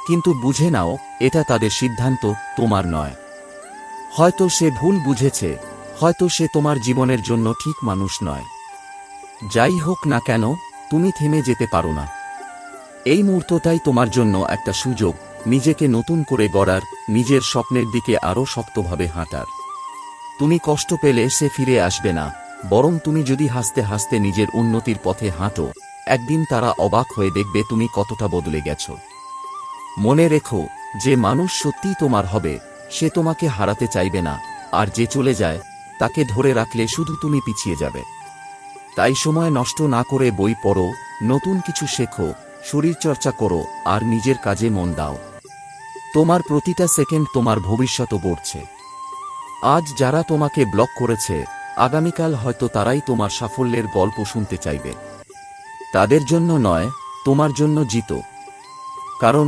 কিন্তু বুঝে নাও, এটা তাদের সিদ্ধান্ত, তোমার নয়। হয়তো সে ভুল বুঝেছে, হয়তো সে তোমার জীবনের জন্য ঠিক মানুষ নয়। যাই হোক না কেন, তুমি থেমে যেতে পারো না। এই মুহূর্তটাই তোমার জন্য একটা সুযোগ, নিজেকে নতুন করে গড়ার, নিজের স্বপ্নের দিকে আরও শক্তভাবে হাঁটার। তুমি কষ্ট পেলে সে ফিরে আসবে না, বরং তুমি যদি হাসতে হাসতে নিজের উন্নতির পথে হাঁটো, একদিন তারা অবাক হয়ে দেখবে তুমি কতটা বদলে গেছ। মনে রেখো, যে মানুষ সত্যিই তোমার হবে, সে তোমাকে হারাতে চাইবে না, আর যে চলে যায়, তাকে ধরে রাখলে শুধু তুমি পিছিয়ে যাবে। তাই সময় নষ্ট না করে বই পড়ো, নতুন কিছু শেখো, শরীরচর্চা করো, আর নিজের কাজে মন দাও। তোমার প্রতিটা সেকেন্ড তোমার ভবিষ্যৎ গড়ছে। আজ যারা তোমাকে ব্লক করেছে, আগামীকাল হয়তো তারাই তোমার সাফল্যের গল্প শুনতে চাইবে। তাদের জন্য নয়, তোমার জন্য জিতো। কারণ